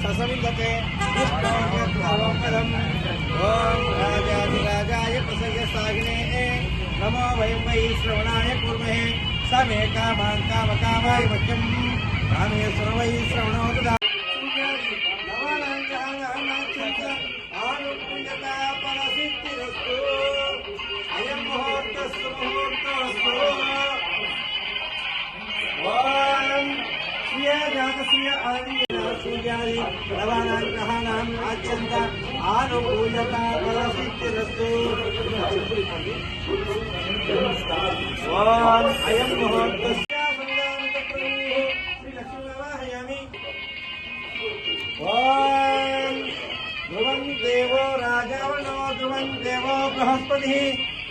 ससविन्दते ओम राजाधिराजाय प्रसयसागिने नमो वयं वै श्रवणाय कुर्महे समे कामान् कामकामाय वच्यं कामेश्वर वै श्रवणो ददा अयं मुहूर्तस्तु मुहूर्तस्तु ओम श्रिय जातश्रिय आदि सूर्यादि लवानां ग्रहाणां आद्यन्त आनुकूलता फलसिद्धिरस्तु ओम अयं मुहूर्तस्य श्री लक्ष्मी वाहयामि ओम ध्रुवं देवो राजावनो ध्रुवं देवो बृहस्पतिः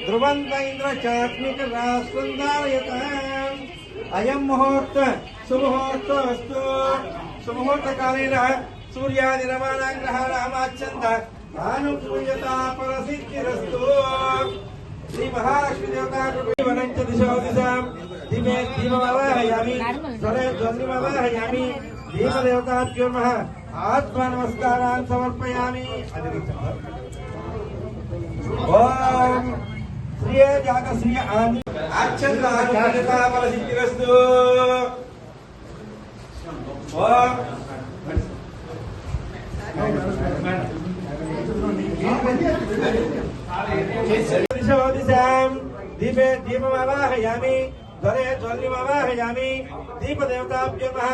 ध्रुवन्त इन्द्र चात्मिक राष्ट्रन्दारयताम् अयं मुहूर्त सुमुहूर्तस्तु सुमुहूर्तकालेन सूर्यादिरवाणां ग्रहाणामाच्छन्द आनुकूल्यता फलसिद्धिरस्तु श्री महालक्ष्मी देवता कृपणं च दिशो दिशां दिवे दीपमावाहयामि स्वरे ध्वनिमावाहयामि दीपदेवताभ्यो नमः आत्मनमस्कारान् समर्पयामि ओम श्रिय जातश्रिय आदि आच्छन्द आनुकूल्यता फलसिद्धिरस्तु ओम दिशो दिशां दीपे दीपमावाहयामि ध्वरे ध्वनिमावाहयामि दीपदेवताभ्यो नमः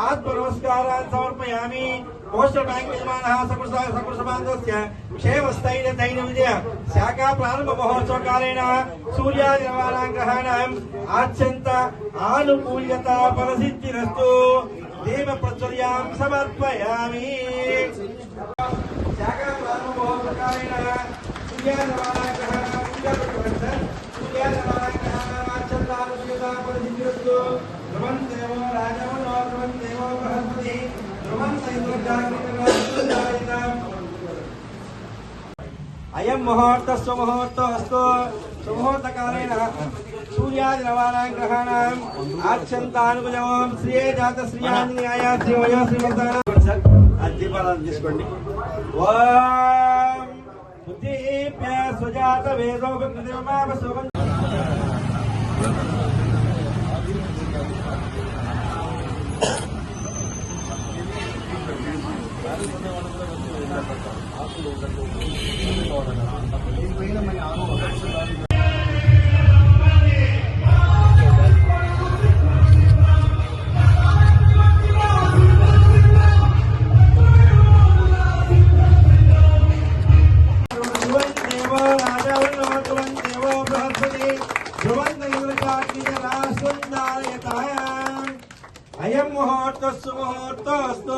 आत्मनमस्कारान् समर्पयामि पोस्टल बैंक यजमानः सकुशबान्धवस्य क्षेमस्थैर्यधैर्यविजय शाखा प्रारंभ महोत्सव कालेन सूर्यादिरवाणां ग्रहाणाम् आच्छन्त आनुकूल्यता फलसिद्धिरस्तु देव प्रचर्यां समर्पयामि शाखा प्रारंभ महोत्सव कालेन सूर्यादिरवाणां ग्रहाणां आच्छन्त आनुकूल्यता फलसिद्धिरस्तु ध्रुवं देवो राजवनो ध्रुवं देवो बृहस्पतिः अयं मुहूर्तस्तु मुहूर्तस्तु सुमुहूर्तकालेन सूर्यादिरवाणां ग्रहाणाम् आच्छन्तानुकुलम् श्रिये जातश्रियान्याय श्रीवयो श्रीमन्तानां अद्यफलं తీసుకోండి ఓం బుద్ధిభ్య సుజాత వేదో వికృతిమావ శోభం अयं मुहूर्तस्तु मुहूर्तस्तु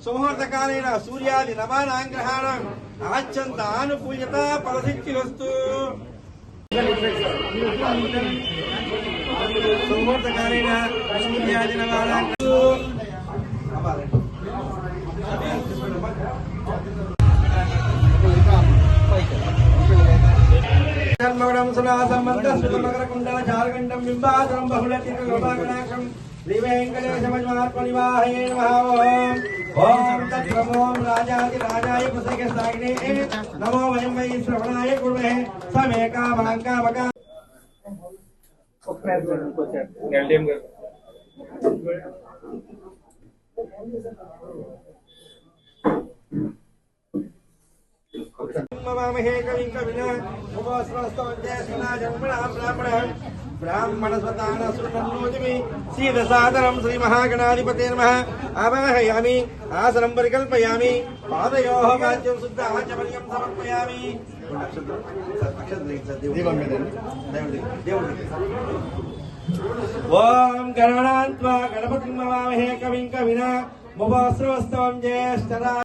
सुमुहूर्तकालेन सूर्यादि नवानां ग्रहाणाम् आच्छन्त आनुकूल्यता फलसिद्धिरस्तु सुमुहूर्तकालेन सूर्यादि नवानां जन्मगणं सुनासंबन्धः सुमकरकुण्डल झारखण्डं बिम्बाधरं बहुलटिकगोपागणाक्षं श्रीवेङ्कटेशमन्मार्पणिवाहये नमः ओम तत्प्रभो राजाधिराजाय प्रसयसागिने नमो वयं वै श्रवणाय कुर्महे समे कामां कामकां ममामहे कविं कविना ब्राह्मणस्वतान सुरनोतिमि सीदसादरं श्री महागणाधिपते नमः आवाहयामि आसनं परिकल्पयामि पादयोः वाद्यं शुद्ध आचमनीयं समर्पयामि ओम गणान्त्वा गणपतिं नमामहे कविं कविना मुपास्रवस्तवं ज्येष्ठराज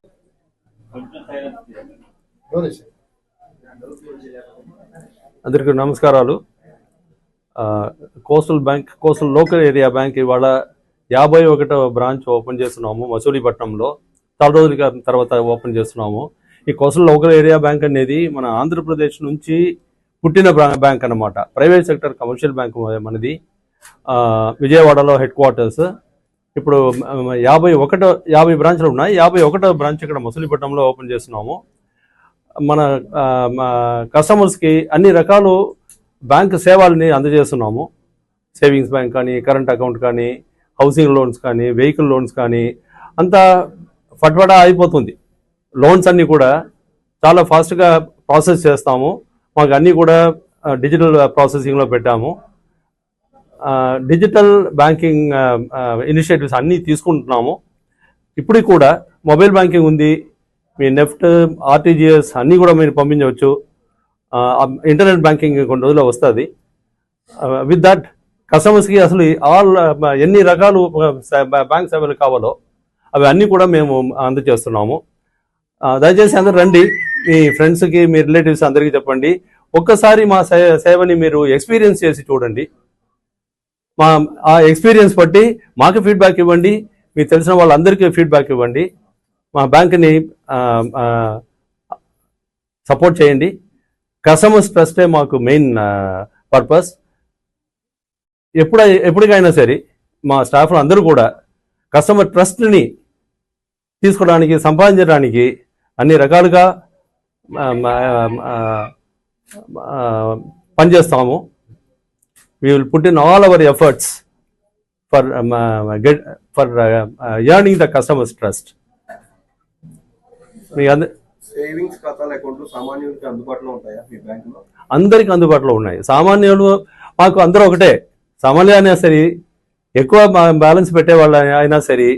అందరికీ నమస్కారాలు. కోస్టల్ లోకల్ ఏరియా బ్యాంక్ ఇవాళ 51వ బ్రాంచ్ ఓపెన్ చేస్తున్నాము మసూలిపట్నంలో. చాలా రోజుల తర్వాత ఓపెన్ చేస్తున్నాము. ఈ కోస్టల్ లోకల్ ఏరియా బ్యాంక్ అనేది మన ఆంధ్రప్రదేశ్ నుంచి పుట్టిన బ్యాంక్ అన్నమాట. ప్రైవేట్ సెక్టర్ కమర్షియల్ బ్యాంక్ మనది. విజయవాడలో హెడ్ క్వార్టర్స్. ఇప్పుడు 50 బ్రాంచ్లు ఉన్నాయి. 51వ బ్రాంచ్ ఇక్కడ మసూలిపట్నంలో ఓపెన్ చేస్తున్నాము. మన కస్టమర్స్కి అన్ని రకాలు బ్యాంక్ సేవల్ని అందజేస్తున్నాము. సేవింగ్స్ బ్యాంక్ కానీ, కరెంట్ అకౌంట్ కానీ, హౌసింగ్ లోన్స్ కానీ, వెహికల్ లోన్స్ కానీ అంతా ఫట్ఫటా అయిపోతుంది. లోన్స్ అన్నీ కూడా చాలా ఫాస్ట్గా ప్రాసెస్ చేస్తాము. మాకు అన్నీ కూడా డిజిటల్ ప్రాసెసింగ్లో పెట్టాము. డిజిటల్ బ్యాంకింగ్ ఇనిషియేటివ్స్ అన్నీ తీసుకుంటున్నాము. ఇప్పటికి కూడా మొబైల్ బ్యాంకింగ్ ఉంది. మీ నెఫ్ట్, ఆర్టీజీఎస్ అన్నీ కూడా మీరు పంపించవచ్చు. ఇంటర్నెట్ బ్యాంకింగ్ కొన్ని రోజుల్లో వస్తుంది. విత్ దట్ కస్టమర్స్కి అసలు ఎన్ని రకాలు బ్యాంక్ సేవలు కావాలో అవి అన్నీ కూడా మేము అందజేస్తున్నాము. దయచేసి అందరూ రండి. మీ ఫ్రెండ్స్కి, మీ రిలేటివ్స్ అందరికీ చెప్పండి. ఒక్కసారి మా సేవని మీరు ఎక్స్పీరియన్స్ చేసి చూడండి. ఆ ఎక్స్పీరియన్స్ బట్టి మాకు ఫీడ్బ్యాక్ ఇవ్వండి. మీకు తెలిసిన వాళ్ళందరికీ ఫీడ్బ్యాక్ ఇవ్వండి. మా బ్యాంక్ని సపోర్ట్ చేయండి. కస్టమర్స్ ట్రస్టే మాకు మెయిన్ పర్పస్. ఎప్పటికైనా సరే మా స్టాఫ్లు అందరూ కూడా కస్టమర్ ట్రస్ట్ని తీసుకోవడానికి, సంపాదించడానికి అన్ని రకాలుగా పనిచేస్తాము. We will put in all our efforts for earning the customer's trust. Savings ఖాతాల అకౌంట్లు సామాన్యులకి అందుబాటులో ఉంటాయా మీ బ్యాంకులో? అందరికి అందుబాటులో ఉన్నాయి. సామాన్యులు మాకు అందరూ ఒకటే. సామాన్య అయినా సరే, ఎక్కువ బ్యాలెన్స్ పెట్టే వాళ్ళు అయినా సరే,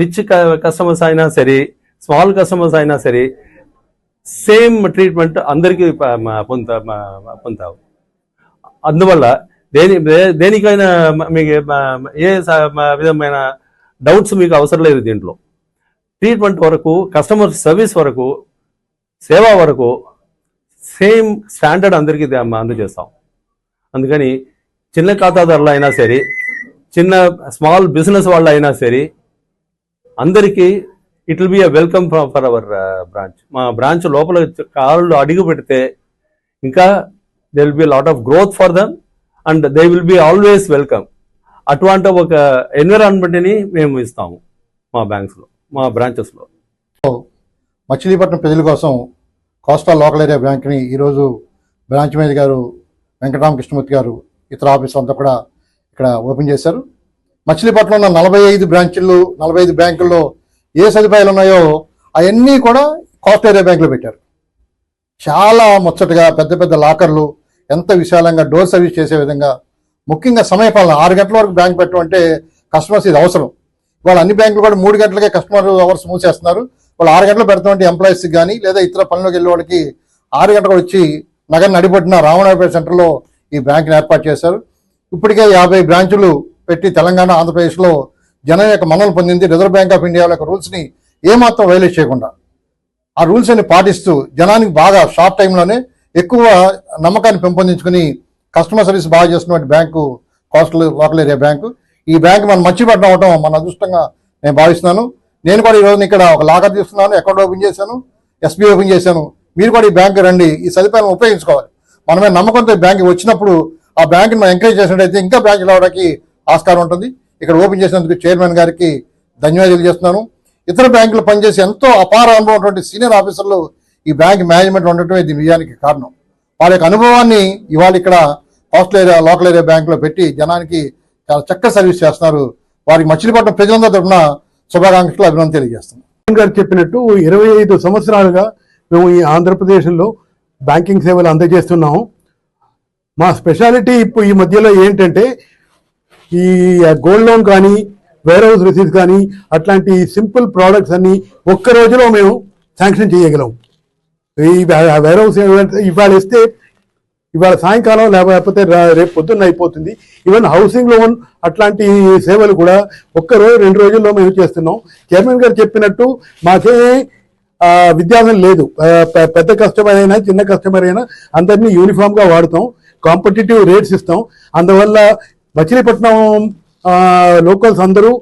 రిచ్ కస్టమర్స్ అయినా సరే, స్మాల్ కస్టమర్స్ అయినా సరే, సేమ్ ట్రీట్మెంట్ అందరికీ పొందుతావు. అందువల్ల దేనికైనా మీకు ఏ విధమైన డౌట్స్ మీకు అవసరం లేదు. దీంట్లో ట్రీట్మెంట్ వరకు, కస్టమర్ సర్వీస్ వరకు, సేవ వరకు సేమ్ స్టాండర్డ్ అందరికీ అందజేస్తాం. అందుకని చిన్న ఖాతాదారులు అయినా సరే, స్మాల్ బిజినెస్ వాళ్ళు అయినా సరే, అందరికీ it will be a welcome for our branch. మా బ్రాంచ్ లోపల కాళ్ళు అడుగు పెడితే ఇంకా there will be a lot of growth for them and they will be always welcome. అటువంటి ఒక ఎన్విరాన్మెంట్ని మేము ఇస్తాము మా బ్యాంక్స్లో, మా బ్రాంచెస్లో. మచిలీపట్నం ప్రజల కోసం కోస్టల్ లోకల్ ఏరియా బ్యాంక్ని ఈరోజు బ్రాంచ్ మేనేజర్ గారు వెంకటరామకృష్ణమూర్తి గారు, ఇతర ఆఫీసులు అంతా కూడా ఇక్కడ ఓపెన్ చేశారు. మచిలీపట్నంలో 45 బ్రాంచులు, 45 బ్యాంకుల్లో ఏ సదుపాయాలు ఉన్నాయో అవన్నీ కూడా కోస్టల్ ఏరియా బ్యాంకులో పెట్టారు. చాలా ముచ్చటగా పెద్ద పెద్ద లాకర్లు, ఎంత విశాలంగా డోర్ సర్వీస్ చేసే విధంగా, ముఖ్యంగా సమయపాలన. 6 గంటల వరకు బ్యాంక్ పెట్టడం అంటే కస్టమర్స్ ఇది అవసరం. వాళ్ళు అన్ని బ్యాంకులు కూడా 3 గంటలకే కస్టమర్ అవర్స్ మూసేస్తున్నారు. వాళ్ళు 6 గంటలు పెడతామంటే ఎంప్లాయీస్కి కానీ, లేదా ఇతర పనులకు వెళ్ళే వాళ్ళకి 6 గంటలకు వచ్చి నగర నడిపడిన రామనాయపేట సెంటర్లో ఈ బ్యాంక్ని ఏర్పాటు చేశారు. ఇప్పటికే 50 బ్రాంచులు పెట్టి తెలంగాణ, ఆంధ్రప్రదేశ్లో జనం యొక్క మన్నలు పొందింది. రిజర్వ్ బ్యాంక్ ఆఫ్ ఇండియా యొక్క రూల్స్ని ఏమాత్రం వైలేట్ చేయకుండా ఆ రూల్స్ అన్ని పాటిస్తూ జనానికి బాగా షార్ట్ టైంలోనే ఎక్కువ నమ్మకాన్ని పెంపొందించుకుని కస్టమర్ సర్వీస్ బాగా చేస్తున్నటువంటి bank coastal local area bank. ఈ బ్యాంకు మనం మర్చిపట్నం అవడం మన అదృష్టంగా నేను భావిస్తున్నాను. నేను కూడా ఈరోజు ఇక్కడ ఒక లాకర్ తీసుకున్నాను, అకౌంట్ ఓపెన్ చేశాను, ఎస్బీఐ ఓపెన్ చేశాను. మీరు కూడా ఈ బ్యాంకు రండి, ఈ సదుపాయాలను ఉపయోగించుకోవాలి. మనమే నమ్మకంతో ఈ బ్యాంకు వచ్చినప్పుడు ఆ బ్యాంకుని మనం ఎంకరేజ్ చేసినట్టయితే ఇంకా బ్రాంచ్లు అవడానికి ఆస్కారం ఉంటుంది. ఇక్కడ ఓపెన్ చేసినందుకు చైర్మన్ గారికి ధన్యవాదాలు చేస్తున్నాను. ఇతర బ్యాంకులు పనిచేసి ఎంతో అపార అనుభవం ఉన్నటువంటి సీనియర్ ఆఫీసర్లు ఈ బ్యాంక్ మేనేజ్మెంట్ ఉండటమే దీని విజయానికి కారణం. వాళ్ళ యొక్క అనుభవాన్ని ఇవాళ ఇక్కడ కోస్టల్ ఏరియా లోకల్ ఏరియా బ్యాంకులో పెట్టి జనానికి చాలా చక్కగా సర్వీస్ చేస్తున్నారు. వారికి మచిలీపట్నం ప్రజలందరూ తరఫున శుభాకాంక్షలు, అభినందన తెలియజేస్తున్నాం. గారు చెప్పినట్టు 25 సంవత్సరాలుగా మేము ఈ ఆంధ్రప్రదేశ్లో బ్యాంకింగ్ సేవలు అందజేస్తున్నాము. మా స్పెషాలిటీ ఇప్పుడు ఈ మధ్యలో ఏంటంటే ఈ గోల్డ్ లోన్ కానీ, వేర్ హౌస్ రిసీట్స్ కానీ అట్లాంటి సింపుల్ ప్రోడక్ట్స్ అన్ని ఒక్క రోజులో మేము శాంక్షన్ చేయగలం. ఈ వేర్ హౌస్ ఇవాళ ఇస్తే ఇవాళ సాయంకాలం లేకపోతే రేపు పొద్దున్న అయిపోతుంది. ఈవెన్ హౌసింగ్ లోన్ అట్లాంటి సేవలు కూడా 1 రోజు 2 రోజుల్లో మేము చేస్తున్నాం. చైర్మన్ గారు చెప్పినట్టు మాకే వ్యత్యాసం లేదు. పెద్ద కస్టమర్ అయినా చిన్న కస్టమర్ అయినా అందరినీ యూనిఫామ్ గా వాడుతాం, కాంపిటేటివ్ రేట్స్ ఇస్తాం. అందువల్ల మచిలీపట్నం లోకల్స్ అందరూ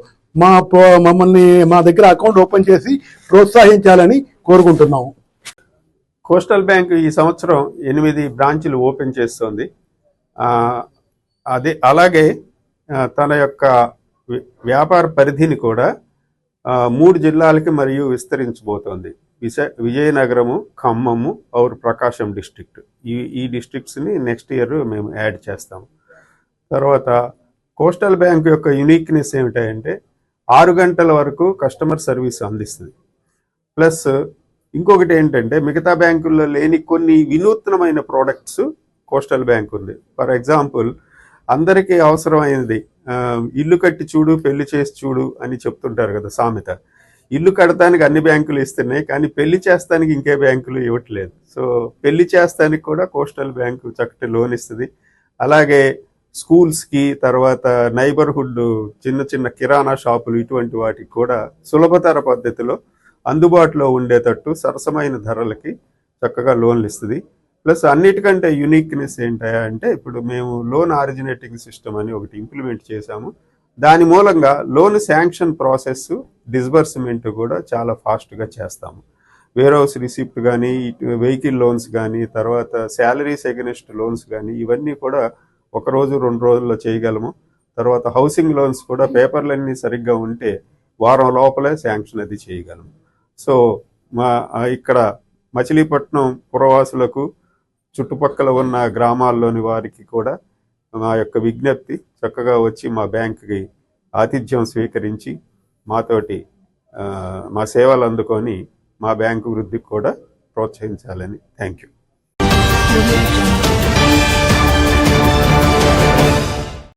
మమ్మల్ని మా దగ్గర అకౌంట్ ఓపెన్ చేసి ప్రోత్సహించాలని కోరుకుంటున్నాము. కోస్టల్ బ్యాంక్ ఈ సంవత్సరం 8 బ్రాంచులు ఓపెన్ చేస్తోంది. అలాగే తన యొక్క వ్యాపార పరిధిని కూడా 3 జిల్లాలకి మరియు విస్తరించబోతోంది. విజయనగరము, ఖమ్మము, ఔర్ ప్రకాశం డిస్ట్రిక్ట్. ఈ డిస్ట్రిక్ట్స్ని నెక్స్ట్ ఇయర్ మేము యాడ్ చేస్తాము. తర్వాత కోస్టల్ బ్యాంక్ యొక్క యూనిక్నెస్ ఏమిటంటే 6 గంటల వరకు కస్టమర్ సర్వీస్ అందిస్తుంది. ప్లస్ ఇంకొకటి ఏంటంటే మిగతా బ్యాంకుల్లో లేని కొన్ని వినూత్నమైన ప్రోడక్ట్స్ కోస్టల్ బ్యాంక్ ఉంది. ఫర్ ఎగ్జాంపుల్, అందరికీ అవసరమైనది ఇల్లు కట్టి చూడు పెళ్లి చేసి చూడు అని చెప్తుంటారు కదా సామెత. ఇల్లు కడతానికి అన్ని బ్యాంకులు ఇస్తున్నాయి, కానీ పెళ్లి చేస్తానికి ఇంకే బ్యాంకులు ఇవ్వట్లేదు. సో పెళ్లి చేస్తానికి కూడా కోస్టల్ బ్యాంకు చక్కటి లోన్ ఇస్తుంది. అలాగే స్కూల్స్కి, తర్వాత నైబర్హుడ్ చిన్న చిన్న కిరాణా షాపులు, ఇటువంటి వాటికి కూడా సులభతర పద్ధతిలో అందుబాటులో ఉండేటట్టు సరసమైన ధరలకి చక్కగా లోన్లు ఇస్తుంది. ప్లస్ అన్నిటికంటే యూనిక్నెస్ ఏంటంటే ఇప్పుడు మేము లోన్ ఆరిజినేటింగ్ సిస్టమ్ అని ఒకటి ఇంప్లిమెంట్ చేశాము. దాని మూలంగా లోన్ శాంక్షన్ ప్రాసెస్, డిస్బర్స్మెంట్ కూడా చాలా ఫాస్ట్గా చేస్తాము. వేర్ హౌస్ రిసిప్ట్ కానీ, వెహికల్ లోన్స్ కానీ, తర్వాత శాలరీస్ ఎగనెస్ట్ లోన్స్ కానీ, ఇవన్నీ కూడా 1 రోజు 2 రోజుల్లో చేయగలము. తర్వాత హౌసింగ్ లోన్స్ కూడా పేపర్లన్నీ సరిగ్గా ఉంటే వారం లోపలే శాంక్షన్ అది చేయగలము. సో ఇక్కడ మచిలీపట్నం పురవాసులకు, చుట్టుపక్కల ఉన్న గ్రామాల్లోని వారికి కూడా మా యొక్క విజ్ఞప్తి, చక్కగా వచ్చి మా బ్యాంకుకి ఆతిథ్యం స్వీకరించి మాతోటి మా సేవలు అందుకొని మా బ్యాంకు వృద్ధికి కూడా ప్రోత్సహించాలని. Thank you.